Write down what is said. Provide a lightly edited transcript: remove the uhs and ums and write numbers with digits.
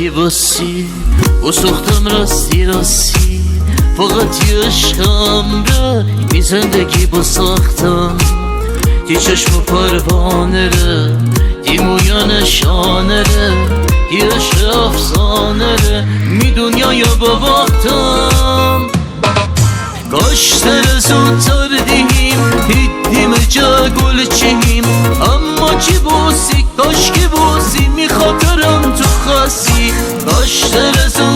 باسی و سختم راستی فقط یه عشقم ره بی زندگی با ساختم دی چشم و پروانه ره دی مویا نشانه ره دی عشق افسانه ره می دنیا با وقتم کاش سر زودتر دیم هیدیم جا گل چهیم اما چی بوسی کاش که بوسی می خاطرم تو خاصی کاش سر زودتر